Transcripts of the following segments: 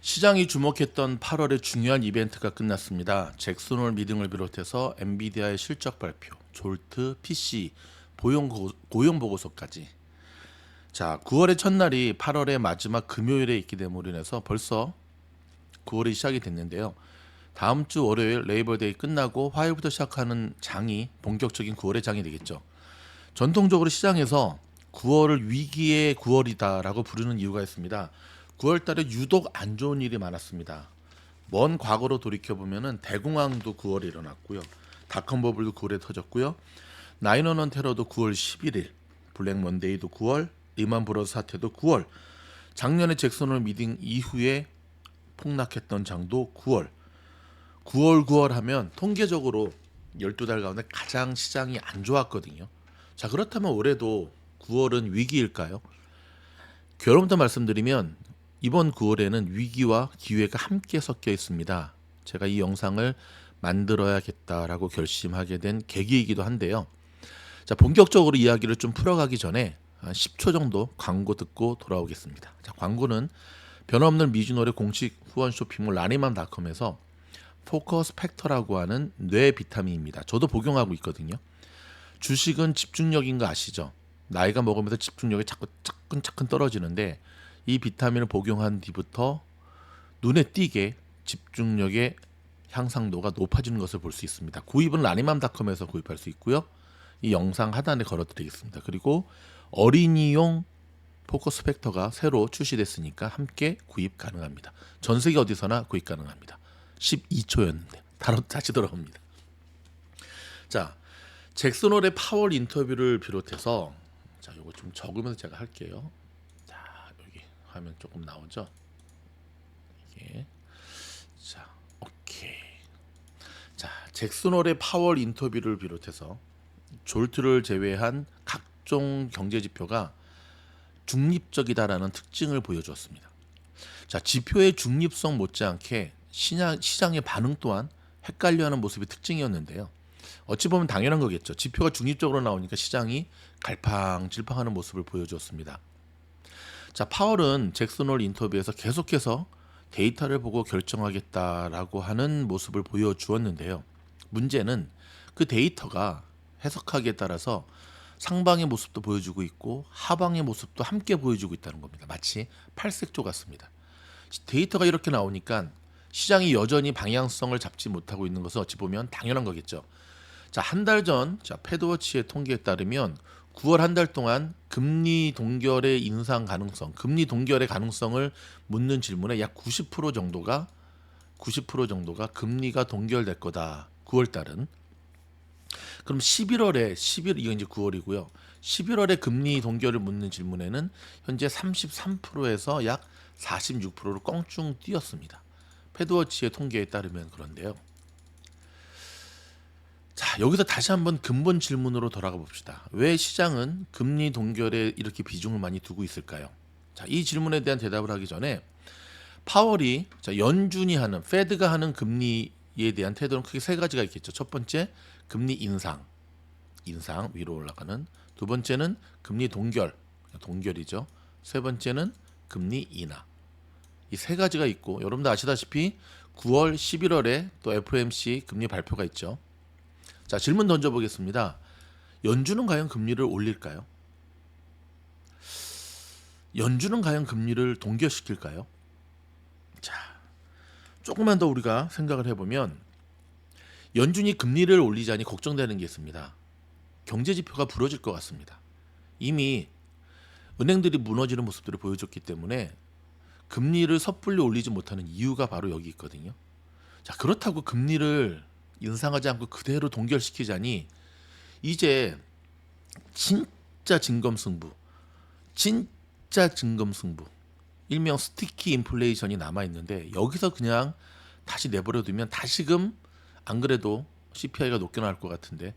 시장이 주목했던 8월의 중요한 이벤트가 끝났습니다. 잭슨홀 미팅을 비롯해서 엔비디아의 실적 발표, 졸트, PC, 고용 보고서까지. 자, 9월의 첫날이 8월의 마지막 금요일에 있기 때문에 인해서 벌써 9월이 시작이 됐는데요. 다음 주 월요일 레이버데이 끝나고 화요일부터 시작하는 장이 본격적인 9월의 장이 되겠죠. 전통적으로 시장에서 9월을 위기의 9월이다라고 부르는 이유가 있습니다. 9월 달에 유독 안 좋은 일이 많았습니다. 먼 과거로 돌이켜 보면은 대공황도 9월에 일어났고요. 닷컴 버블도 9월에 터졌고요. 911 테러도 9월 11일, 블랙 먼데이도 9월, 리만 브러스 사태도 9월, 작년에 잭슨홀 미팅 이후에 폭락했던 장도 9월. 9월 하면 통계적으로 12달 가운데 가장 시장이 안 좋았거든요. 자, 그렇다면 올해도 9월은 위기일까요? 결론부터 말씀드리면 이번 9월에는 위기와 기회가 함께 섞여 있습니다. 제가 이 영상을 만들어야겠다라고 결심하게 된 계기이기도 한데요. 자, 본격적으로 이야기를 좀 풀어가기 전에 한 10초 정도 광고 듣고 돌아오겠습니다. 자, 광고는 변함없는 미주노래 공식 후원 쇼핑몰 라니맘닷컴에서 포커스 팩터라고 하는 뇌 비타민입니다. 저도 복용하고 있거든요. 주식은 집중력인 거 아시죠? 나이가 먹으면서 집중력이 자꾸 차근차근 떨어지는데 이 비타민을 복용한 뒤부터 눈에 띄게 집중력의 향상도가 높아지는 것을 볼 수 있습니다. 구입은 라니맘닷컴에서 구입할 수 있고요. 이 영상 하단에 걸어드리겠습니다. 그리고 어린이용 포커스 팩터가 새로 출시됐으니까 함께 구입 가능합니다. 전 세계 어디서나 구입 가능합니다. 12초였는데 다시 돌아옵니다. 자, 잭슨홀의 파월 인터뷰를 비롯해서 자, 이거 좀 적으면서 제가 할게요. 자, 여기 화면 조금 나오죠? 이게 자, 오케이. 자, 잭슨홀의 파월 인터뷰를 비롯해서 졸트를 제외한 각종 경제 지표가 중립적이다라는 특징을 보여주었습니다. 자, 지표의 중립성 못지않게 시장의 반응 또한 헷갈려하는 모습이 특징이었는데요. 어찌 보면 당연한 거겠죠. 지표가 중립적으로 나오니까 시장이 갈팡질팡하는 모습을 보여주었습니다. 자, 파월은 잭슨홀 인터뷰에서 계속해서 데이터를 보고 결정하겠다라고 하는 모습을 보여주었는데요. 문제는 그 데이터가 해석하기에 따라서 상방의 모습도 보여주고 있고 하방의 모습도 함께 보여주고 있다는 겁니다. 마치 팔색조 같습니다. 데이터가 이렇게 나오니까 시장이 여전히 방향성을 잡지 못하고 있는 것은 어찌 보면 당연한 거겠죠. 자, 한 달 전 패드워치의 통계에 따르면 9월 한 달 동안 금리 동결의 인상 가능성, 금리 동결의 가능성을 묻는 질문에 약 90% 정도가 금리가 동결될 거다. 9월 달은. 그럼 11월 이거 이제 9월이고요. 11월에 금리 동결을 묻는 질문에는 현재 33%에서 약 46%로 껑충 뛰었습니다. 패드워치의 통계에 따르면 그런데요. 자, 여기서 다시 한번 근본 질문으로 돌아가 봅시다. 왜 시장은 금리 동결에 이렇게 비중을 많이 두고 있을까요? 자, 이 질문에 대한 대답을 하기 전에 파월이 연준이 하는 페드가 하는 금리에 대한 태도는 크게 세 가지가 있겠죠. 첫 번째, 금리 인상 위로 올라가는. 두 번째는 금리 동결이죠. 세 번째는 금리 인하. 이 세 가지가 있고 여러분도 아시다시피 9월, 11월에 또 FOMC 금리 발표가 있죠. 자, 질문 던져보겠습니다. 연준은 과연 금리를 올릴까요? 연준은 과연 금리를 동결시킬까요? 자, 조금만 더 우리가 생각을 해보면 연준이 금리를 올리자니 걱정되는 게 있습니다. 경제 지표가 부러질 것 같습니다. 이미 은행들이 무너지는 모습들을 보여줬기 때문에 금리를 섣불리 올리지 못하는 이유가 바로 여기 있거든요. 자, 그렇다고 금리를 인상하지 않고 그대로 동결시키자니 이제 진짜 진검승부, 일명 스티키 인플레이션이 남아있는데 여기서 그냥 다시 내버려두면 다시금 안 그래도 CPI가 높게 나올 것 같은데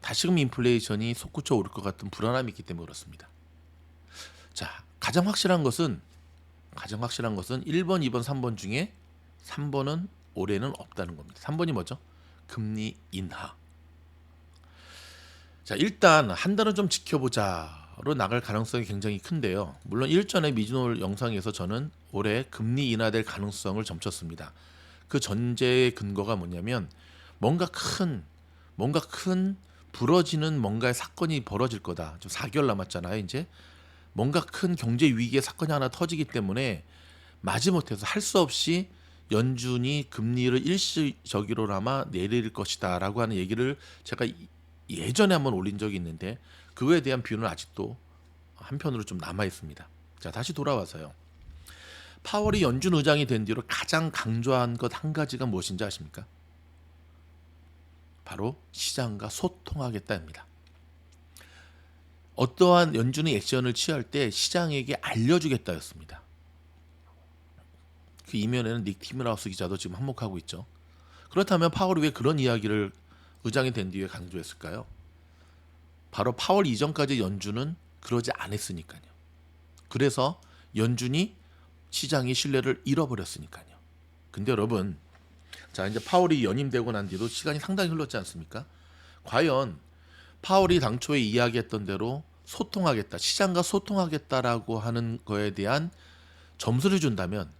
다시금 인플레이션이 솟구쳐 오를 것 같은 불안함이 있기 때문에 그렇습니다. 자, 가장 확실한 것은 1번, 2번, 3번 중에 3번은 올해는 없다는 겁니다. 3번이 뭐죠? 금리 인하. 자, 일단 한 달은 좀 지켜보자 나갈 가능성이 굉장히 큰데요. 물론 일전에 미즈노 영상에서 저는 올해 금리 인하될 가능성을 점쳤습니다. 그 전제의 근거가 뭐냐면 뭔가 큰 부러지는 뭔가의 사건이 벌어질 거다. 좀 4개월 남았잖아요, 이제. 뭔가 큰 경제 위기의 사건이 하나 터지기 때문에 마지못해서 할 수 없이 연준이 금리를 일시적으로나마 내릴 것이다라고 하는 얘기를 제가 예전에 한번 올린 적이 있는데 그거에 대한 비유는 아직도 한편으로 좀 남아 있습니다. 자, 다시 돌아와서요. 파월이 연준 의장이 된 뒤로 가장 강조한 것 한 가지가 무엇인지 아십니까? 바로 시장과 소통하겠다입니다. 어떠한 연준이 액션을 취할 때 시장에게 알려주겠다였습니다. 그 이면에는 닉 티밀하우스 기자도 지금 한몫하고 있죠. 그렇다면 파월이 왜 그런 이야기를 의장이 된 뒤에 강조했을까요? 바로 파월 이전까지 연준은 그러지 않았으니까요. 그래서 연준이 시장의 신뢰를 잃어버렸으니까요. 근데 여러분, 자, 이제 파월이 연임되고 난 뒤도 시간이 상당히 흘렀지 않습니까? 과연 파월이 당초에 이야기했던 대로 소통하겠다, 시장과 소통하겠다라고 하는 거에 대한 점수를 준다면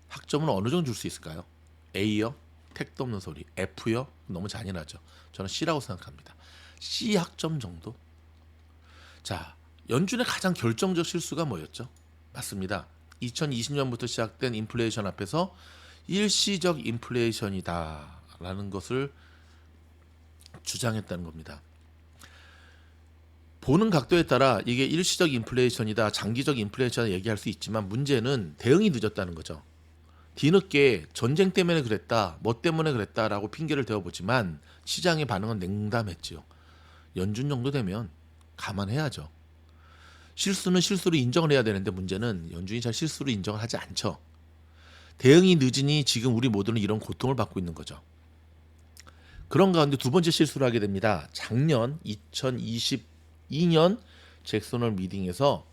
학점은 어느 정도 줄 수 있을까요? A요? 택도 없는 소리. F요? 너무 잔인하죠. 저는 C라고 생각합니다. C 학점 정도? 자, 연준의 가장 결정적 실수가 뭐였죠? 맞습니다. 2020년부터 시작된 인플레이션 앞에서 일시적 인플레이션이다라는 것을 주장했다는 겁니다. 보는 각도에 따라 이게 일시적 인플레이션이다, 장기적 인플레이션을 얘기할 수 있지만 문제는 대응이 늦었다는 거죠. 뒤늦게 전쟁 때문에 그랬다, 뭐 때문에 그랬다라고 핑계를 대어보지만 시장의 반응은 냉담했지요. 연준 정도 되면 감안해야죠. 실수는 실수로 인정을 해야 되는데 문제는 연준이 잘 실수로 인정을 하지 않죠. 대응이 늦으니 지금 우리 모두는 이런 고통을 받고 있는 거죠. 그런 가운데 두 번째 실수를 하게 됩니다. 작년 2022년 잭슨홀 미팅에서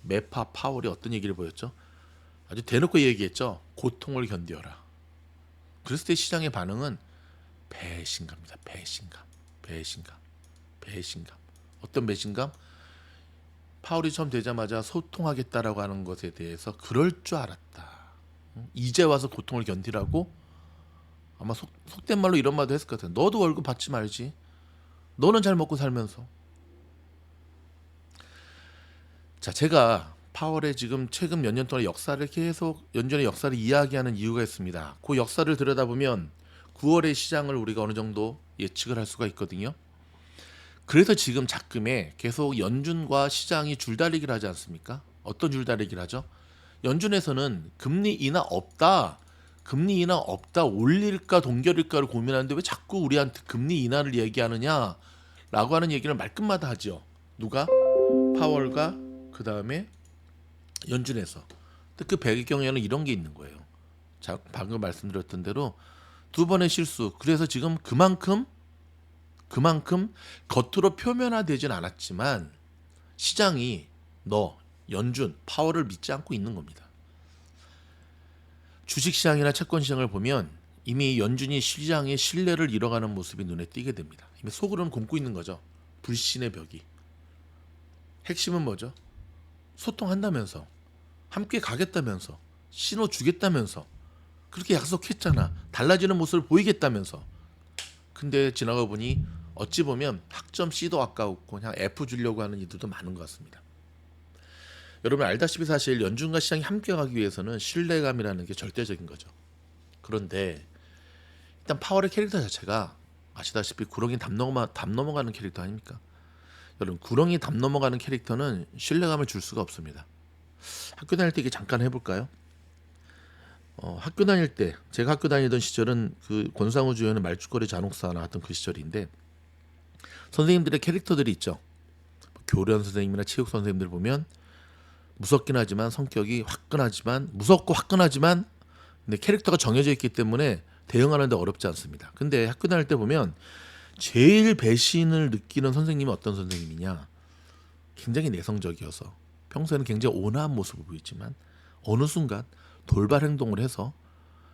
매파 파월이 어떤 얘기를 보였죠? 아주 대놓고 얘기했죠. 고통을 견뎌라. 그랬을 때 시장의 반응은 배신감입니다. 배신감. 어떤 배신감? 파월이 처음 되자마자 소통하겠다라고 하는 것에 대해서 그럴 줄 알았다. 이제 와서 고통을 견디라고? 아마 속된 말로 이런 말도 했을 것 같아요. 너도 월급 받지 말지. 너는 잘 먹고 살면서. 자, 제가 파월의 지금 최근 몇 년 동안 역사를 계속 연준의 역사를 이야기하는 이유가 있습니다. 그 역사를 들여다보면 9월의 시장을 우리가 어느 정도 예측을 할 수가 있거든요. 그래서 지금 작금에 계속 연준과 시장이 줄다리기를 하지 않습니까? 어떤 줄다리기를 하죠? 연준에서는 금리 인하 없다, 올릴까 동결일까를 고민하는데 왜 자꾸 우리한테 금리 인하를 얘기하느냐라고 하는 얘기를 말끝마다 하죠. 누가? 파월과 그 다음에 연준에서. 그 배경에는 이런 게 있는 거예요. 자, 방금 말씀드렸던 대로 두 번의 실수. 그래서 지금 그만큼 겉으로 표면화되진 않았지만 시장이 연준, 파월을 믿지 않고 있는 겁니다. 주식시장이나 채권시장을 보면 이미 연준이 시장의 신뢰를 잃어가는 모습이 눈에 띄게 됩니다. 이미 속으로는 굼고 있는 거죠. 불신의 벽이. 핵심은 뭐죠? 소통한다면서, 함께 가겠다면서, 신호 주겠다면서, 그렇게 약속했잖아. 달라지는 모습을 보이겠다면서. 근데 지나가 보니 어찌 보면 학점 C도 아까웠고 그냥 F 주려고 하는 이들도 많은 것 같습니다. 여러분 알다시피 사실 연준과 시장이 함께 가기 위해서는 신뢰감이라는 게 절대적인 거죠. 그런데 일단 파월의 캐릭터 자체가 아시다시피 구렁이 담 넘어가는 캐릭터 아닙니까? 여러분 구렁이 담 넘어가는 캐릭터는 신뢰감을 줄 수가 없습니다. 학교 다닐 때 이게 잠깐 해볼까요? 학교 다닐 때 제가 학교 다니던 시절은 그 권상우 주연의 말죽거리 잔혹사 나왔던 그 시절인데 선생님들의 캐릭터들이 있죠. 교련 선생님이나 체육 선생님들 보면 무섭긴 하지만 성격이 무섭고 화끈하지만 근데 캐릭터가 정해져 있기 때문에 대응하는데 어렵지 않습니다. 근데 학교 다닐 때 보면 제일 배신을 느끼는 선생님이 어떤 선생님이냐? 굉장히 내성적이어서 평소에는 굉장히 온화한 모습을 보이지만 어느 순간 돌발 행동을 해서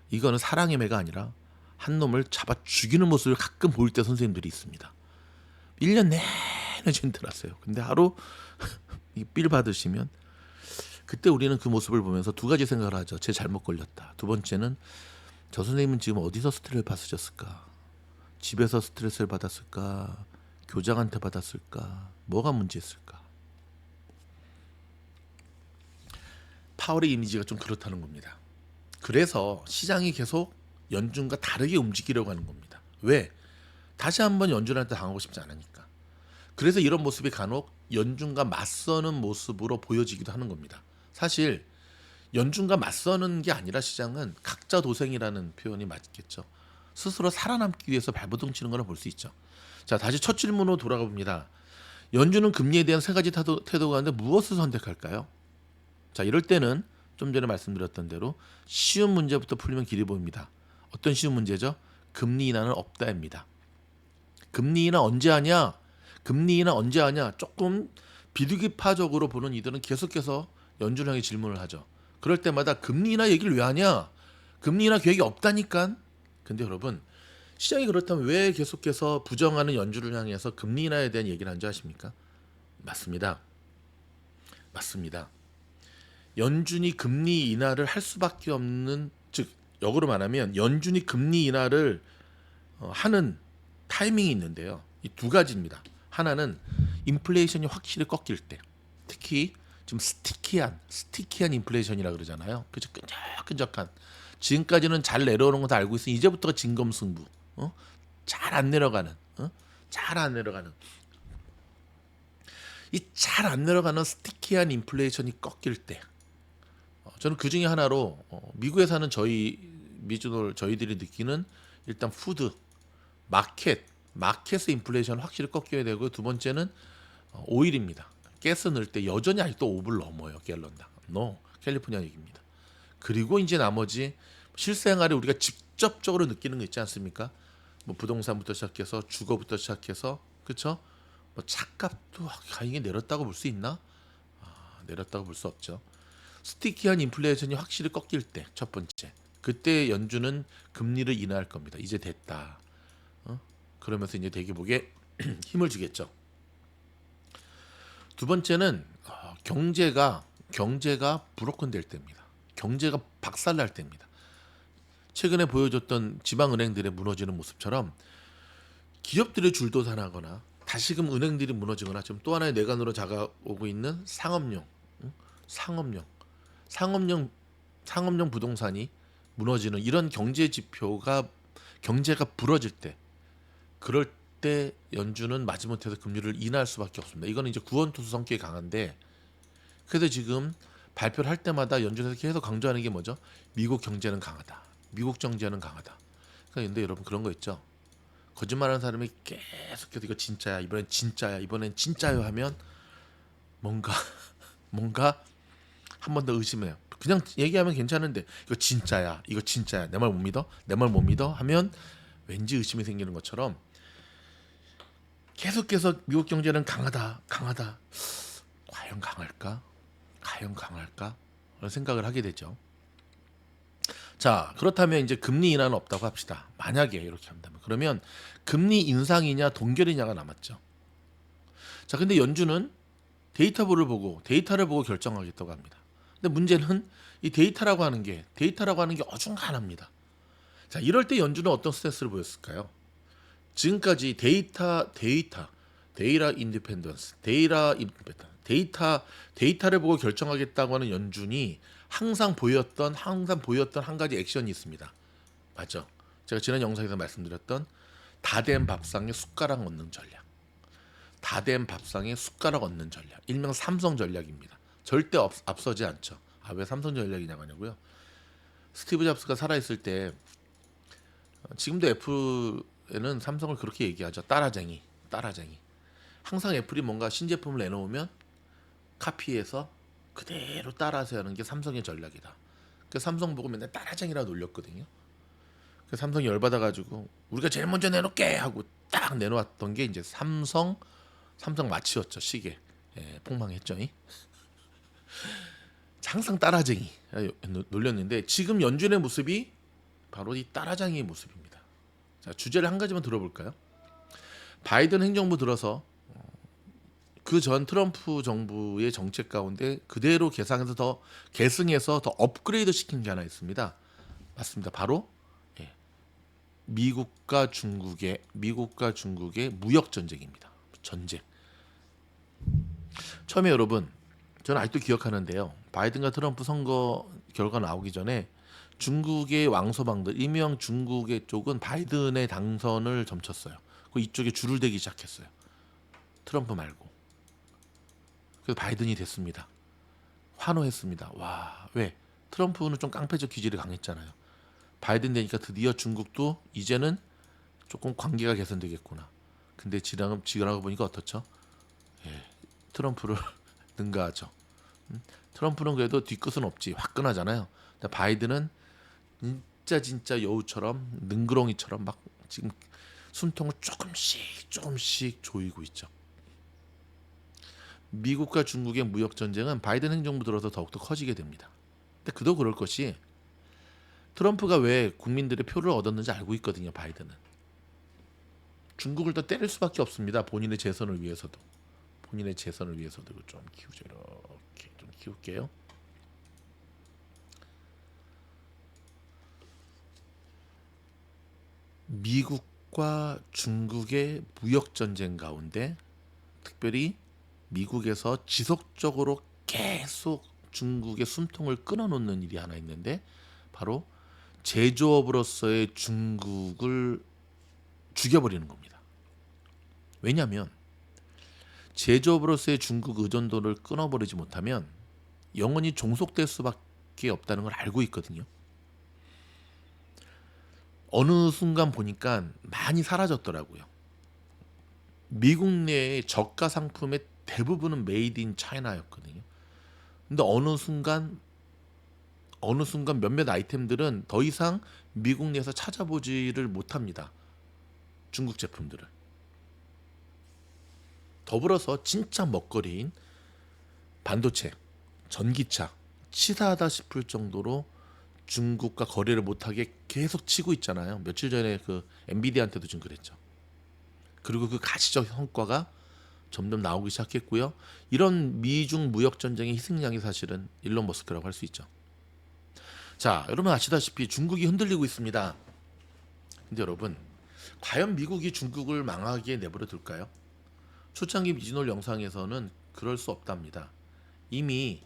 이거는 사랑의 매가 아니라 한 놈을 잡아 죽이는 모습을 가끔 보일 때 선생님들이 있습니다. 1년 내내 매니지먼트라서요. 근데 하루 이 빌 받으시면 그때 우리는 그 모습을 보면서 두 가지 생각을 하죠. 제 잘못 걸렸다. 두 번째는 저 선생님은 지금 어디서 스트레스를 받으셨을까? 집에서 스트레스를 받았을까? 교장한테 받았을까? 뭐가 문제였을까? 파월의 이미지가 좀 그렇다는 겁니다. 그래서 시장이 계속 연준과 다르게 움직이려고 하는 겁니다. 왜? 다시 한번 연준한테 당하고 싶지 않으니까. 그래서 이런 모습이 간혹 연준과 맞서는 모습으로 보여지기도 하는 겁니다. 사실 연준과 맞서는 게 아니라 시장은 각자 도생이라는 표현이 맞겠죠. 스스로 살아남기 위해서 발버둥 치는 거라 볼 수 있죠. 자, 다시 첫 질문으로 돌아가 봅니다. 연준은 금리에 대한 세 가지 태도가 있는데 무엇을 선택할까요? 자, 이럴 때는 좀 전에 말씀드렸던 대로 쉬운 문제부터 풀리면 길이 보입니다. 어떤 쉬운 문제죠? 금리 인하는 없다입니다. 금리 인하 언제 하냐? 금리 인하 언제 하냐? 조금 비둘기파적으로 보는 이들은 계속해서 연준을 향해 질문을 하죠. 그럴 때마다 금리 인하 얘기를 왜 하냐? 금리 인하 계획이 없다니까. 근데 여러분, 시장이 그렇다면 왜 계속해서 부정하는 연준을 향해서 금리 인하에 대한 얘기를 하는지 아십니까? 맞습니다. 맞습니다. 연준이 금리 인하를 할 수밖에 없는, 즉 역으로 말하면 연준이 금리 인하를 하는 타이밍이 있는데요. 이 두 가지입니다. 하나는 인플레이션이 확실히 꺾일 때, 특히 좀 스티키한 인플레이션이라 그러잖아요. 그죠? 끈적끈적한. 지금까지는 잘 내려오는 거 다 알고 있으니 이제부터가 진검승부. 잘 안 내려가는. 잘 안 내려가는. 이 잘 안 내려가는 스티키한 인플레이션이 꺾일 때, 저는 그 중에 하나로 미국에 사는 저희들이 느끼는 일단 푸드, 마켓의 인플레이션 확실히 꺾여야 되고요. 두 번째는 오일입니다. 가스 넣을 때 여전히 아직도 5불 넘어요. 갤런당. 캘리포니아 얘기입니다. 그리고 이제 나머지 실생활에 우리가 직접적으로 느끼는 거 있지 않습니까? 뭐 부동산부터 시작해서 주거부터 시작해서, 그렇죠? 뭐 차값도 이게 내렸다고 볼 수 있나? 내렸다고 볼 수 없죠. 스티키한 인플레이션이 확실히 꺾일 때 첫 번째, 그때 연준은 금리를 인하할 겁니다. 이제 됐다. 그러면서 이제 대기복에 힘을 주겠죠. 두 번째는 경제가 브로큰될 때입니다. 경제가 박살날 때입니다. 최근에 보여줬던 지방은행들의 무너지는 모습처럼 기업들의 줄도산하거나 다시금 은행들이 무너지거나 지금 또 하나의 내관으로 다가오고 있는 상업용 부동산이 무너지는 이런 경제가 부러질 때, 그럴 때 연준은 마지못해서 금리를 인하할 수밖에 없습니다. 이거는 이제 구원투수 성격이 강한데, 그래서 지금 발표를 할 때마다 연준에서 계속 강조하는 게 뭐죠? 미국 경제는 강하다. 미국 경제는 강하다. 근데 여러분 그런 거 있죠? 거짓말하는 사람이 계속해서 이거 진짜야, 이번엔 진짜요 하면 뭔가 한 번 더 의심해요. 그냥 얘기하면 괜찮은데 이거 진짜야 내 말 못 믿어 하면 왠지 의심이 생기는 것처럼 계속해서 미국 경제는 강하다. 과연 강할까? 그런 생각을 하게 되죠. 자, 그렇다면 이제 금리 인하는 없다고 합시다. 만약에 이렇게 한다면, 그러면 금리 인상이냐 동결이냐가 남았죠. 자, 근데 연준은 데이터를 보고 결정하겠다고 합니다. 근데 문제는 이 데이터라고 하는 게 어중간합니다. 자, 이럴 때 연준은 어떤 스탠스를 보였을까요? 지금까지 데이터를 보고 결정하겠다고 하는 연준이 항상 보였던 한 가지 액션이 있습니다. 맞죠? 제가 지난 영상에서 말씀드렸던 다된 밥상에 숟가락 얹는 전략. 일명 삼성 전략입니다. 절대 앞서지 않죠. 왜 삼성 전략이냐고 하냐고요? 스티브 잡스가 살아있을 때, 지금도 애플에는 삼성을 그렇게 얘기하죠. 따라쟁이. 항상 애플이 뭔가 신제품을 내놓으면 카피해서 그대로 따라서 하는 게 삼성의 전략이다. 그 삼성 보고 맨날 따라쟁이라고 놀렸거든요. 그 삼성이 열받아가지고 우리가 제일 먼저 내놓게 하고 딱 내놓았던 게 이제 삼성 마치였죠. 시계. 폭망했죠. 항상 따라쟁이 놀렸는데, 지금 연준의 모습이 바로 이 따라쟁이의 모습입니다. 자, 주제를 한 가지만 들어볼까요? 바이든 행정부 들어서 그 전 트럼프 정부의 정책 가운데 그대로 계승해서 더 업그레이드 시킨 게 하나 있습니다. 맞습니다. 바로 예, 미국과 중국의 무역 전쟁입니다. 전쟁. 처음에 여러분, 저는 아직도 기억하는데요. 바이든과 트럼프 선거 결과 나오기 전에 중국의 왕서방들, 이명 중국의 쪽은 바이든의 당선을 점쳤어요. 그 이쪽에 줄을 대기 시작했어요. 트럼프 말고. 그래서 바이든이 됐습니다. 환호했습니다. 와, 왜? 트럼프는 좀 깡패적 기질이 강했잖아요. 바이든 되니까 드디어 중국도 이제는 조금 관계가 개선되겠구나. 근데 지나고 보니까 어떻죠? 예, 트럼프를 능가하죠. 트럼프는 그래도 뒤끝은 없지, 화끈하잖아요. 근데 바이든은 진짜 여우처럼 능그렁이처럼 막 지금 숨통을 조금씩 조이고 있죠. 미국과 중국의 무역 전쟁은 바이든 행정부 들어서 더욱더 커지게 됩니다. 근데 그도 그럴 것이 트럼프가 왜 국민들의 표를 얻었는지 알고 있거든요. 바이든은 중국을 더 때릴 수밖에 없습니다. 본인의 재선을 위해서도. 이거 좀 키우죠. 이렇게 좀 키울게요. 미국과 중국의 무역 전쟁 가운데 특별히 미국에서 지속적으로 계속 중국의 숨통을 끊어놓는 일이 하나 있는데 바로 제조업으로서의 중국을 죽여버리는 겁니다. 왜냐하면 제조업으로서의 중국 의존도를 끊어버리지 못하면 영원히 종속될 수밖에 없다는 걸 알고 있거든요. 어느 순간 보니까 많이 사라졌더라고요. 미국 내의 저가 상품의 대부분은 메이드 인 차이나였거든요. 근데 어느 순간 몇몇 아이템들은 더 이상 미국 내에서 찾아보지를 못합니다. 중국 제품들을. 더불어서 진짜 먹거리인 반도체, 전기차 치사하다 싶을 정도로 중국과 거래를 못하게 계속 치고 있잖아요. 며칠 전에 그 엔비디아한테도 좀 그랬죠. 그리고 그 가시적 성과가 점점 나오기 시작했고요. 이런 미중 무역 전쟁의 희생양이 사실은 일론 머스크라고 할 수 있죠. 자, 여러분 아시다시피 중국이 흔들리고 있습니다. 근데 여러분, 과연 미국이 중국을 망하게 내버려 둘까요? 초창기 미진올 영상에서는 그럴 수 없답니다. 이미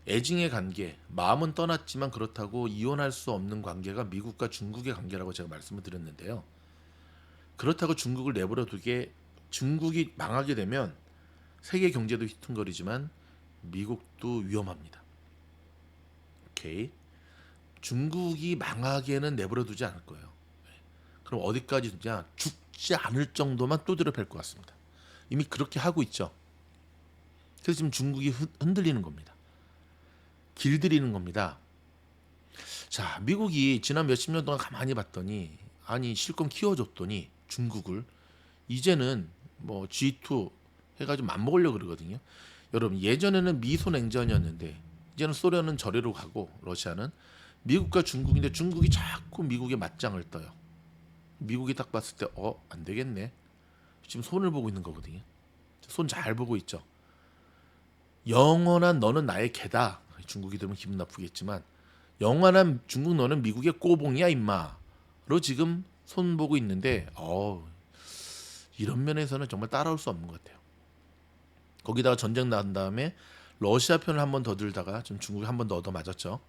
애증의 관계, 마음은 떠났지만 그렇다고 이혼할 수 없는 관계가 미국과 중국의 관계라고 제가 말씀을 드렸는데요. 그렇다고 중국을 내버려 두게 중국이 망하게 되면 세계 경제도 휘퉁거리지만 미국도 위험합니다. 오케이. 중국이 망하게는 내버려 두지 않을 거예요. 그럼 어디까지 두냐? 죽지 않을 정도만 두드려 팰 것 같습니다. 이미 그렇게 하고 있죠. 그래서 지금 중국이 흔들리는 겁니다. 길들이는 겁니다. 자, 미국이 지난 몇십 년 동안 가만히 봤더니 아니 실컷 키워줬더니 중국을 이제는 뭐 G2 해가지고 맞먹으려고 그러거든요. 여러분 예전에는 미소 냉전이었는데 이제는 소련은 저래로 가고 러시아는 미국과 중국인데 중국이 자꾸 미국에 맞짱을 떠요. 미국이 딱 봤을 때 안 되겠네. 지금 손을 보고 있는 거거든요. 손 잘 보고 있죠. 영원한 너는 나의 개다. 중국이 들으면 기분 나쁘겠지만 영원한 중국 너는 미국의 꼬봉이야 임마로 지금 손 보고 있는데 이런 면에서는 정말 따라올 수 없는 것 같아요. 거기다가 전쟁 난 다음에 러시아 편을 한 번 더 들다가 좀 중국이 한 번 더 얻어 맞았죠.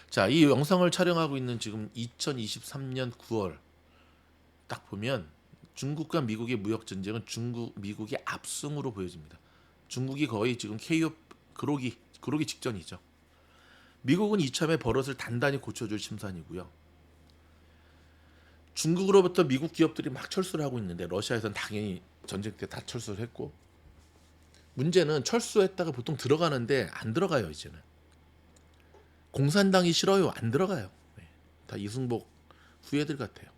자, 이 영상을 촬영하고 있는 지금 2023년 9월 딱 보면 중국과 미국의 무역 전쟁은 미국의 압승으로 보여집니다. 중국이 거의 지금 KO 그러기 직전이죠. 미국은 이참에 버릇을 단단히 고쳐줄 심산이고요. 중국으로부터 미국 기업들이 막 철수를 하고 있는데 러시아에서는 당연히 전쟁 때 다 철수를 했고 문제는 철수했다가 보통 들어가는데 안 들어가요. 이제는 공산당이 싫어요. 안 들어가요. 다 이승복 후예들 같아요.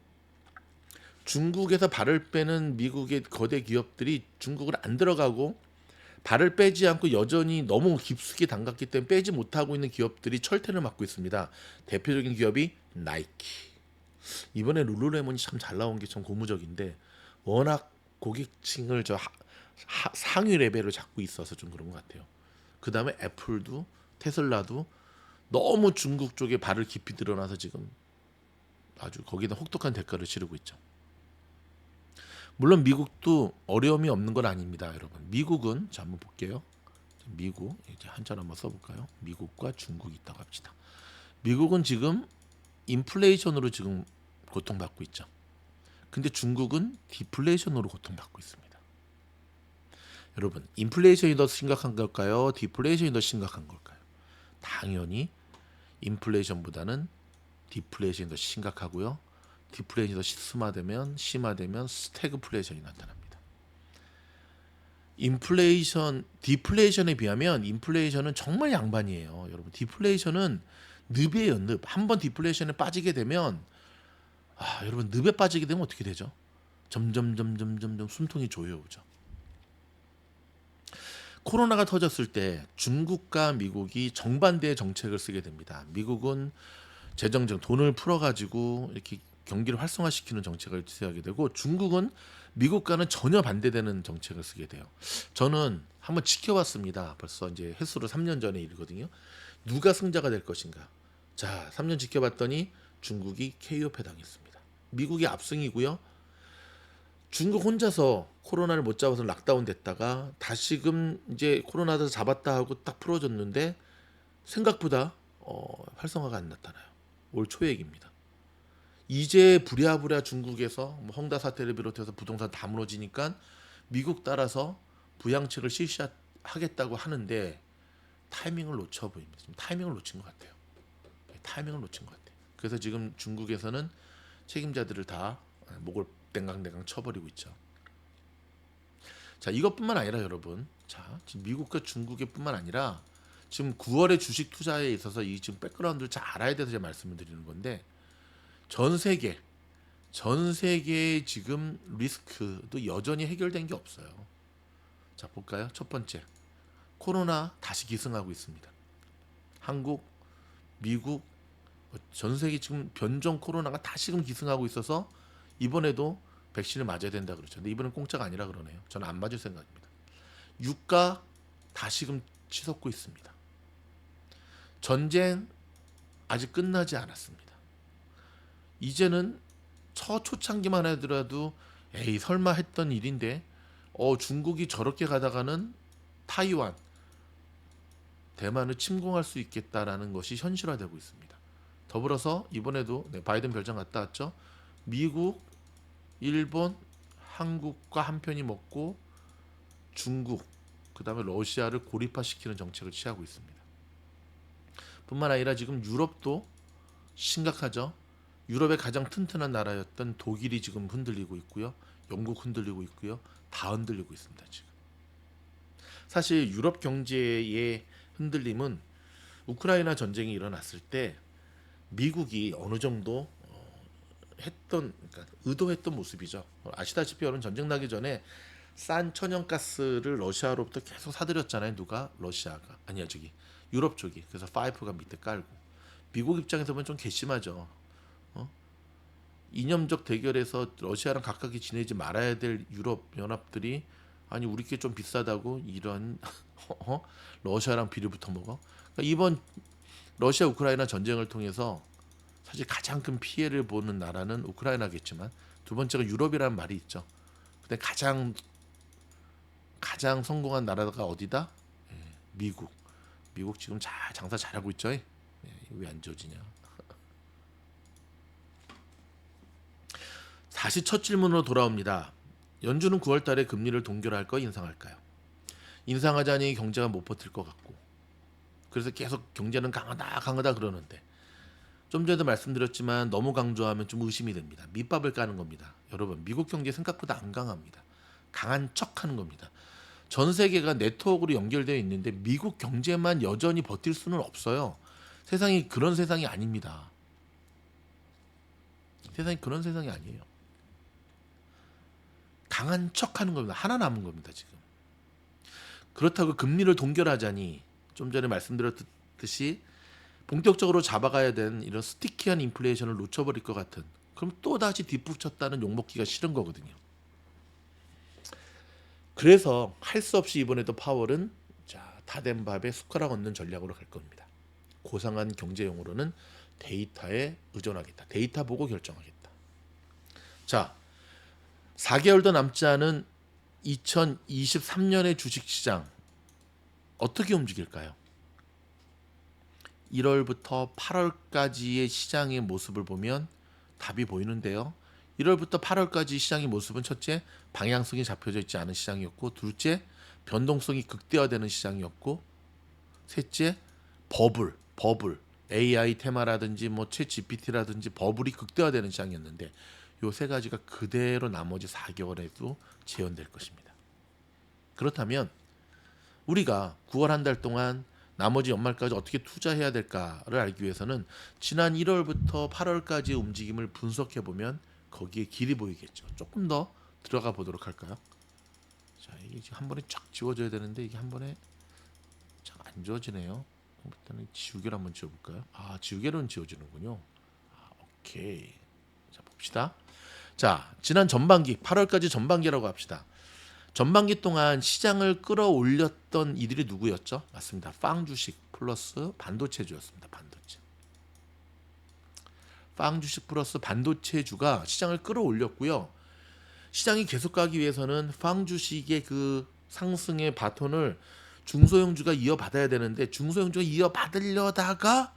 중국에서 발을 빼는 미국의 거대 기업들이 중국을 안 들어가고 발을 빼지 않고 여전히 너무 깊숙이 담갔기 때문에 빼지 못하고 있는 기업들이 철퇴를 맞고 있습니다. 대표적인 기업이 나이키. 이번에 룰루레몬이 참 잘 나온 게 참 고무적인데 워낙 고객층을 상위 레벨을 잡고 있어서 좀 그런 것 같아요. 그 다음에 애플도 테슬라도 너무 중국 쪽에 발을 깊이 들어놔서 지금 아주 거기다 혹독한 대가를 치르고 있죠. 물론 미국도 어려움이 없는 건 아닙니다, 여러분. 미국은 자 한번 볼게요. 미국 이제 한자로 한번 써볼까요? 미국과 중국이 있다고 합시다. 미국은 지금 인플레이션으로 지금 고통받고 있죠. 근데 중국은 디플레이션으로 고통받고 있습니다. 여러분, 인플레이션이 더 심각한 걸까요? 디플레이션이 더 심각한 걸까요? 당연히 인플레이션보다는 디플레이션이 더 심각하고요. 디플레이션이 더 심화되면 스태그플레이션이 나타납니다. 디플레이션에 비하면 인플레이션은 정말 양반이에요. 여러분, 디플레이션은 늪이에요, 늪. 한번 디플레이션에 빠지게 되면 여러분 늪에 빠지게 되면 어떻게 되죠? 점점 숨통이 조여오죠. 코로나가 터졌을 때 중국과 미국이 정반대의 정책을 쓰게 됩니다. 미국은 재정적 돈을 풀어가지고 이렇게 경기를 활성화시키는 정책을 취하게 되고 중국은 미국과는 전혀 반대되는 정책을 쓰게 돼요. 저는 한번 지켜봤습니다. 벌써 이제 횟수로 3년 전의 일이거든요. 누가 승자가 될 것인가. 자, 3년 지켜봤더니 중국이 KO패 당했습니다. 미국이 압승이고요. 중국 혼자서 코로나를 못 잡아서 락다운 됐다가 다시금 이제 코로나를 잡았다 하고 딱 풀어졌는데 생각보다 활성화가 안 나타나요. 올 초 얘기입니다. 이제 부랴부랴 중국에서 뭐 헝다 사태를 비롯해서 부동산 다 무너지니까 미국 따라서 부양책을 실시하겠다고 하는데 타이밍을 놓쳐 보입니다. 지금 타이밍을 놓친 것 같아요. 타이밍을 놓친 것 같아요. 그래서 지금 중국에서는 책임자들을 다 목을 땡강땡강 쳐버리고 있죠. 자, 이것뿐만 아니라 여러분, 자, 지금 미국과 중국의 뿐만 아니라 지금 9월에 주식 투자에 있어서 이 지금 백그라운드를 잘 알아야 돼서 제가 말씀을 드리는 건데 전 세계의 지금 리스크도 여전히 해결된 게 없어요. 자, 볼까요? 첫 번째, 코로나 다시 기승하고 있습니다. 한국, 미국, 전 세계 지금 변종 코로나가 다시금 기승하고 있어서 이번에도 백신을 맞아야 된다 그러죠. 근데 이번엔 공짜가 아니라 그러네요. 저는 안 맞을 생각입니다. 유가 다시금 치솟고 있습니다. 전쟁 아직 끝나지 않았습니다. 이제는 초창기만 하더라도 에이 설마 했던 일인데 중국이 저렇게 가다가는 타이완, 대만을 침공할 수 있겠다라는 것이 현실화되고 있습니다. 더불어서 이번에도 바이든 별장 갔다 왔죠. 미국, 일본, 한국과 한편이 먹고 중국, 그 다음에 러시아를 고립화시키는 정책을 취하고 있습니다. 뿐만 아니라 지금 유럽도 심각하죠. 유럽의 가장 튼튼한 나라였던 독일이 지금 흔들리고 있고요. 영국 흔들리고 있고요. 다 흔들리고 있습니다. 지금. 사실 유럽 경제의 흔들림은 우크라이나 전쟁이 일어났을 때 미국이 어느 정도 그러니까 의도했던 모습이죠. 아시다시피 여러분 전쟁 나기 전에 싼 천연가스를 러시아로부터 계속 사들였잖아요. 누가? 러시아가. 아니야 저기 유럽 쪽이. 그래서 파이프가 밑에 깔고. 미국 입장에서 보면 좀 괘씸하죠. 이념적 대결에서 러시아랑 가깝게 지내지 말아야 될 유럽 연합들이 아니 우리께 좀 비싸다고 이런 러시아랑 비를 붙어 먹어. 그러니까 이번 러시아 우크라이나 전쟁을 통해서 사실 가장 큰 피해를 보는 나라는 우크라이나겠지만 두 번째가 유럽이라는 말이 있죠. 근데 가장 성공한 나라가 어디다? 미국. 미국 지금 장사 잘하고 있죠. 왜 안 좋아지냐? 다시 첫 질문으로 돌아옵니다. 연준은 9월 달에 금리를 동결할까 인상할까요? 인상하자니 경제가 못 버틸 것 같고 그래서 계속 경제는 강하다 그러는데 좀 전에도 말씀드렸지만 너무 강조하면 좀 의심이 됩니다. 밑밥을 까는 겁니다. 여러분 미국 경제 생각보다 안 강합니다. 강한 척하는 겁니다. 전 세계가 네트워크로 연결되어 있는데 미국 경제만 여전히 버틸 수는 없어요. 세상이 그런 세상이 아닙니다. 세상이 그런 세상이 아니에요. 강한 척하는 겁니다. 하나 남은 겁니다. 지금. 그렇다고 금리를 동결하자니 좀 전에 말씀드렸듯이 본격적으로 잡아가야 되는 이런 스티키한 인플레이션을 놓쳐버릴 것 같은 그럼 또다시 뒷북쳤다는 욕먹기가 싫은 거거든요. 그래서 할 수 없이 이번에도 파월은 자, 다 된 밥에 숟가락 얹는 전략으로 갈 겁니다. 고상한 경제 용어로는 데이터에 의존하겠다. 데이터 보고 결정하겠다. 자, 4개월도 남지 않은 2023년의 주식시장 어떻게 움직일까요? 1월부터 8월까지의 시장의 모습을 보면 답이 보이는데요. 1월부터 8월까지 시장의 모습은 첫째, 방향성이 잡혀져 있지 않은 시장이었고, 둘째, 변동성이 극대화되는 시장이었고, 셋째, 버블, AI 테마라든지 챗 GPT라든지 버블이 극대화되는 시장이었는데, 요 세 가지가 그대로 나머지 4개월에도 재현될 것입니다. 그렇다면 우리가 9월 한 달 동안 나머지 연말까지 어떻게 투자해야 될까를 알기 위해서는 지난 1월부터 8월까지의 움직임을 분석해 보면 거기에 길이 보이겠죠. 조금 더 들어가 보도록 할까요? 자, 이게 지금 한 번에 쫙 지워져야 되는데 이게 한 번에 잘 안 지워지네요. 일단은 지우개를 한번 지워볼까요? 아, 지우개로는 지워지는군요. 아, 오케이. 자, 봅시다. 자, 지난 전반기 8월까지 전반기라고 합시다. 전반기 동안 시장을 끌어올렸던 이들이 누구였죠? 맞습니다. 빵 주식 플러스 반도체주였습니다. 반도체. 빵 주식 플러스 반도체주가 시장을 끌어올렸고요. 시장이 계속 가기 위해서는 빵 주식의 그 상승의 바톤을 중소형주가 이어받아야 되는데 중소형주가 이어받으려다가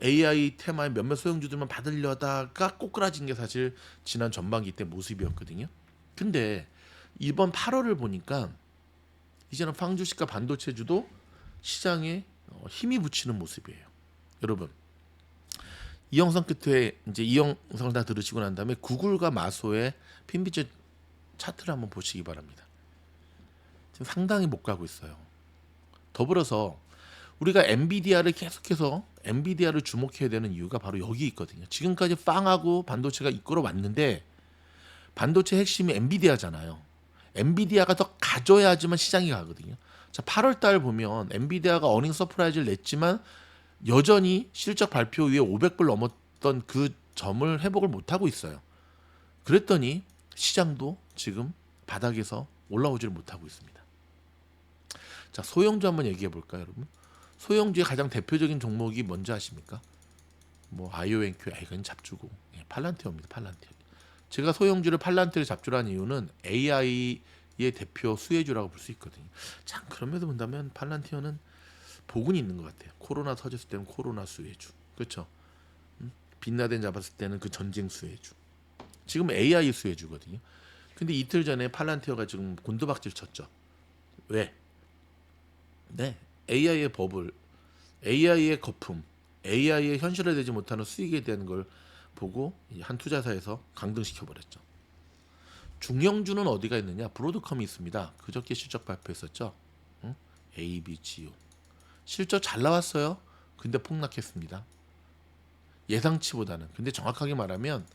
AI 테마의 몇몇 소형주들만 받으려다가 꼬꾸라진 게 사실 지난 전반기 때 모습이었거든요. 근데 이번 8월을 보니까 이제는 빵 주식과 반도체주도 시장에 힘이 붙이는 모습이에요. 여러분, 이 영상 끝에 이제 이 영상을 다 들으시고 난 다음에 구글과 마소의 핀비즈 차트를 한번 보시기 바랍니다. 지금 상당히 못 가고 있어요. 더불어서 우리가 엔비디아를 계속해서 엔비디아를 주목해야 되는 이유가 바로 여기 있거든요. 지금까지 빵하고 반도체가 이끌어 왔는데 반도체 핵심이 엔비디아잖아요. 엔비디아가 더 가져야지만 시장이 가거든요. 자, 8월 달 보면 엔비디아가 어닝 서프라이즈를 냈지만 여전히 실적 발표 이후에 500불 넘었던 그 점을 회복을 못 하고 있어요. 그랬더니 시장도 지금 바닥에서 올라오지를 못하고 있습니다. 자, 소형주 한번 얘기해 볼까요, 여러분? 소형주의 가장 대표적인 종목이 뭔지 아십니까? 뭐 아이오엔큐, 이건 잡주고, 팔란티어입니다. 팔란티어. 제가 소형주를 팔란티어를 잡주란 이유는 AI의 대표 수혜주라고 볼 수 있거든요. 참 그럼에도 본다면 팔란티어는 복은 있는 것 같아요. 코로나 터졌을 때는 코로나 수혜주, 그렇죠? 빈라덴 잡았을 때는 그 전쟁 수혜주. 지금 AI 수혜주거든요. 근데 이틀 전에 팔란티어가 지금 곤두박질 쳤죠. 왜? 네, AI의 버블, AI의 거품, AI의 현실화되지 못하는 수익에 대한 걸 보고 한 투자사에서 강등시켜 버렸죠. 중형주는 어디가 있느냐? 브로드컴이 있습니다. 그저께 실적 발표했었죠. 응? ABGO 실적 잘 나왔어요. 근데 폭락했습니다. 예상치보다는. 근데 정확하게 말하면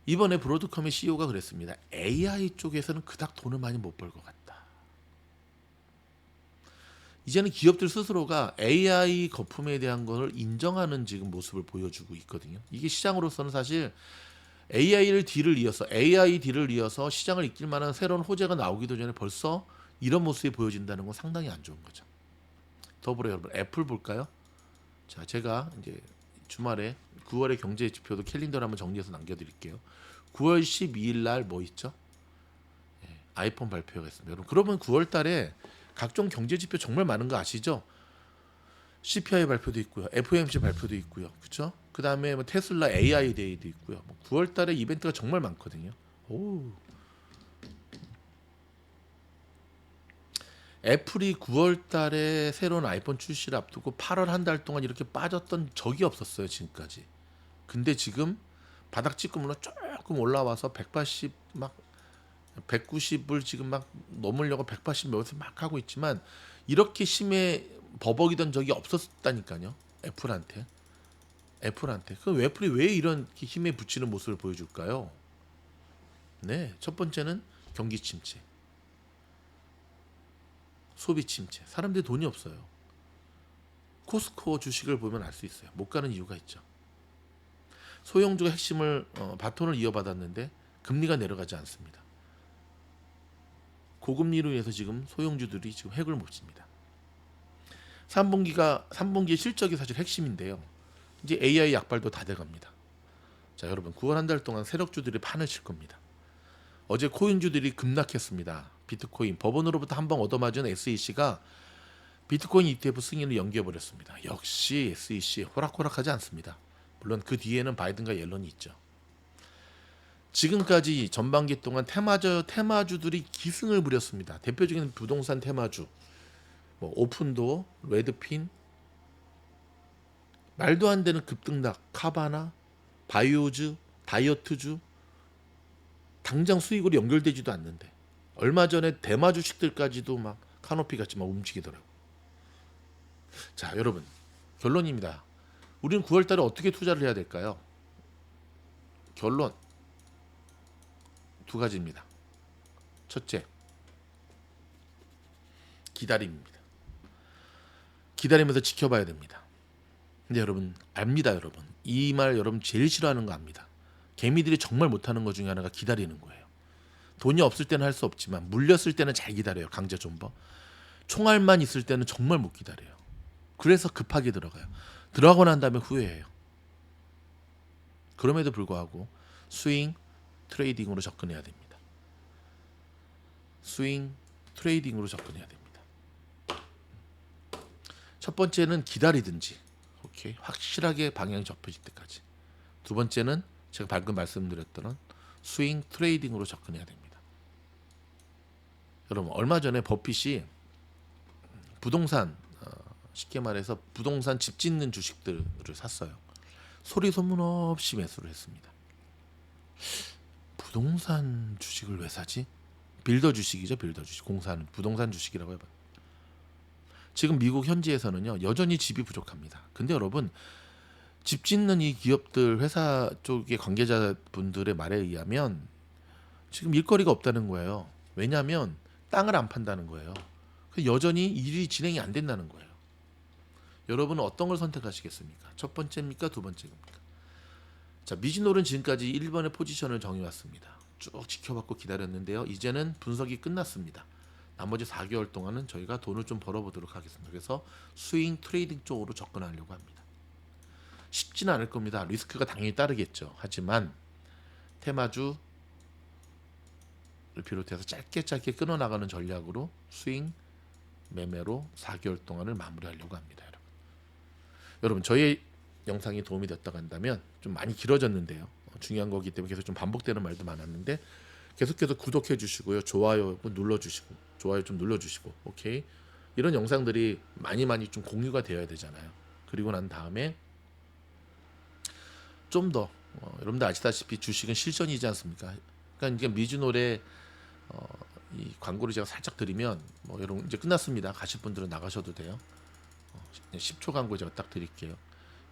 이번에 브로드컴의 CEO가 그랬습니다. AI 쪽에서는 그닥 돈을 많이 못 벌 것 같다. 이제는 기업들 스스로가 AI 거품에 대한 것을 인정하는 지금 모습을 보여주고 있거든요. 이게 시장으로서는 사실 AI D를 이어서 시장을 이끌 만한 새로운 호재가 나오기도 전에 벌써 이런 모습이 보여진다는 건 상당히 안 좋은 거죠. 더불어 여러분, 애플 볼까요? 자, 제가 이제 주말에 9월의 경제 지표도 캘린더를 한번 정리해서 남겨드릴게요. 9월 12일 날 뭐 있죠? 아이폰 발표가 있습니다. 여러분, 그러면 9월 달에 각종 경제 지표 정말 많은 거 아시죠? CPI 발표도 있고요, FOMC 발표도 있고요, 그렇죠? 그 다음에 뭐 테슬라 AI 데이도 있고요. 9월 달에 이벤트가 정말 많거든요. 오. 애플이 9월 달에 새로운 아이폰 출시를 앞두고 8월 한 달 동안 이렇게 빠졌던 적이 없었어요, 지금까지. 근데 지금 바닥 찍음으로 조금 올라와서 180 막 190을 지금 막 넘으려고 180 몇에서 막 하고 있지만 이렇게 심해 버벅이던 적이 없었다니까요. 애플한테. 그럼 애플이 왜 이런 힘에 붙이는 모습을 보여줄까요? 네, 첫 번째는 경기 침체, 소비 침체. 사람들이 돈이 없어요. 코스코 주식을 보면 알 수 있어요. 못 가는 이유가 있죠. 소형주가 핵심을 바톤을 이어받았는데 금리가 내려가지 않습니다. 고금리로 인해서 지금 소형주들이 지금 획을 못 칩니다. 3분기의 실적이 사실 핵심인데요. 이제 AI 약발도 다 돼갑니다. 자, 여러분 9월 한 달 동안 세력주들이 판을 칠 겁니다. 어제 코인주들이 급락했습니다. 비트코인 법원으로부터 한 방 얻어맞은 SEC가 비트코인 ETF 승인을 연기해버렸습니다. 역시 SEC 호락호락하지 않습니다. 물론 그 뒤에는 바이든과 옐런이 있죠. 지금까지 전반기 동안 테마주들이 기승을 부렸습니다. 대표적인 부동산 테마주, 뭐 오픈도, 레드핀, 말도 안 되는 급등락, 카바나, 바이오즈, 다이어트주, 당장 수익으로 연결되지도 않는데 얼마 전에 대마 주식들까지도 막 카노피 같이 막 움직이더라고. 자, 여러분 결론입니다. 우리는 9월달에 어떻게 투자를 해야 될까요? 결론 두 가지입니다. 첫째, 기다림입니다. 기다리면서 지켜봐야 됩니다. 근데 여러분 압니다. 여러분 이 말 여러분 제일 싫어하는 거 압니다. 개미들이 정말 못하는 것 중에 하나가 기다리는 거예요. 돈이 없을 때는 할 수 없지만 물렸을 때는 잘 기다려요. 강제 존버. 총알만 있을 때는 정말 못 기다려요. 그래서 급하게 들어가요. 들어가고 난 다음에 후회해요. 그럼에도 불구하고 스윙 트레이딩으로 접근해야 됩니다. 스윙 트레이딩으로 접근해야 됩니다. 첫 번째는 기다리든지 오케이 확실하게 방향이 접혀질 때까지. 두 번째는 제가 방금 말씀드렸던 스윙 트레이딩으로 접근해야 됩니다. 여러분 얼마 전에 버핏이 부동산 쉽게 말해서 부동산 집 짓는 주식들을 샀어요. 소리 소문 없이 매수를 했습니다. 부동산 주식을 왜 사지? 빌더 주식이죠. 빌더 주식. 공사하는 부동산 주식이라고 해봐요. 지금 미국 현지에서는요 여전히 집이 부족합니다. 근데 여러분 집 짓는 이 기업들 회사 쪽의 관계자분들의 말에 의하면 지금 일거리가 없다는 거예요. 왜냐하면 땅을 안 판다는 거예요. 여전히 일이 진행이 안 된다는 거예요. 여러분은 어떤 걸 선택하시겠습니까? 첫 번째입니까? 두 번째입니까? 자, 미즈노는 지금까지 1번의 포지션을 정해왔습니다. 쭉 지켜봤고 기다렸는데요. 이제는 분석이 끝났습니다. 나머지 4개월 동안은 저희가 돈을 좀 벌어보도록 하겠습니다. 그래서 스윙 트레이딩 쪽으로 접근하려고 합니다. 쉽지는 않을 겁니다. 리스크가 당연히 따르겠죠. 하지만 테마주를 비롯해서 짧게 끊어나가는 전략으로 스윙 매매로 4개월 동안을 마무리하려고 합니다. 여러분 저희 영상이 도움이 됐다고 한다면 좀 많이 길어졌는데요. 중요한 거기 때문에 계속 좀 반복되는 말도 많았는데 계속해서 구독해 주시고요. 좋아요 눌러주시고 좋아요 좀 눌러주시고 오케이 이런 영상들이 많이 좀 공유가 되어야 되잖아요. 그리고 난 다음에 좀 더 여러분들 아시다시피 주식은 실전이지 않습니까? 그러니까 이제 미즈노래 이 광고를 제가 살짝 드리면 뭐 여러분 이제 끝났습니다. 가실 분들은 나가셔도 돼요. 10초 광고 제가 딱 드릴게요.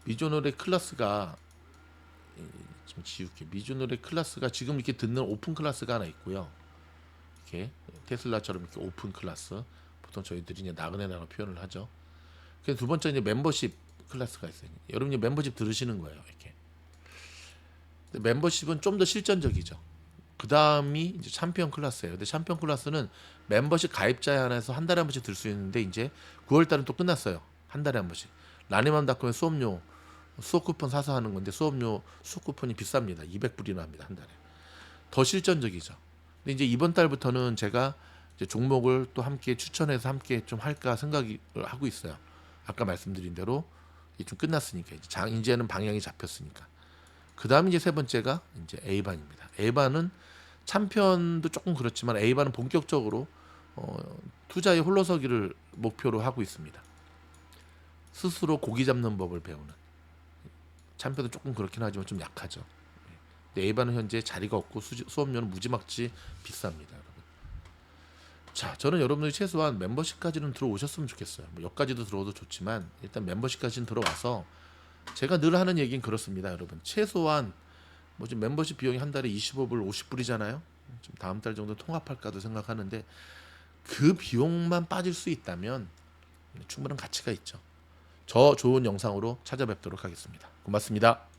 미즈노래 클래스가 좀 지울게. 미즈노래 클래스가 지금 이렇게 듣는 오픈 클래스가 하나 있고요. 이렇게 테슬라처럼 이렇게 오픈 클래스. 보통 저희들이 이제 나그네라고 표현을 하죠. 그 두 번째 이제 멤버십 클래스가 있어요. 여러분이 멤버십 들으시는 거예요. 이렇게. 멤버십은 좀 더 실전적이죠. 그 다음이 이제 챔피언 클래스예요. 근데 챔피언 클래스는 멤버십 가입자에 한해서 한 달에 한 번씩 들 수 있는데 이제 9월달은 또 끝났어요. 한 달에 한 번씩. 라니맘닷컴에 수업 쿠폰 사서 하는 건데 수업 쿠폰이 비쌉니다. 200불이나 합니다. 한 달에. 더 실전적이죠. 근데 이제 이번 달부터는 제가 이제 종목을 또 함께 추천해서 함께 좀 할까 생각을 하고 있어요. 아까 말씀드린 대로 이게 좀 끝났으니까 이제는 방향이 잡혔으니까. 그 다음 이제 세 번째가 이제 A반입니다. A반은 챔피언도 조금 그렇지만 A반은 본격적으로 투자의 홀로서기를 목표로 하고 있습니다. 스스로 고기 잡는 법을 배우는. 챔피언도 조금 그렇긴 하지만 좀 약하죠. 근데 A반은 현재 자리가 없고 수업료는 무지막지 비쌉니다, 여러분. 자, 저는 여러분들이 최소한 멤버십까지는 들어오셨으면 좋겠어요. 뭐 여기까지도 들어오도 좋지만 일단 멤버십까지는 들어와서 제가 늘 하는 얘기는 그렇습니다, 여러분. 최소한 뭐 지금 멤버십 비용이 한 달에 25불, 50불이잖아요. 좀 다음 달 정도 통합할까도 생각하는데 그 비용만 빠질 수 있다면 충분한 가치가 있죠. 저 좋은 영상으로 찾아뵙도록 하겠습니다. 고맙습니다.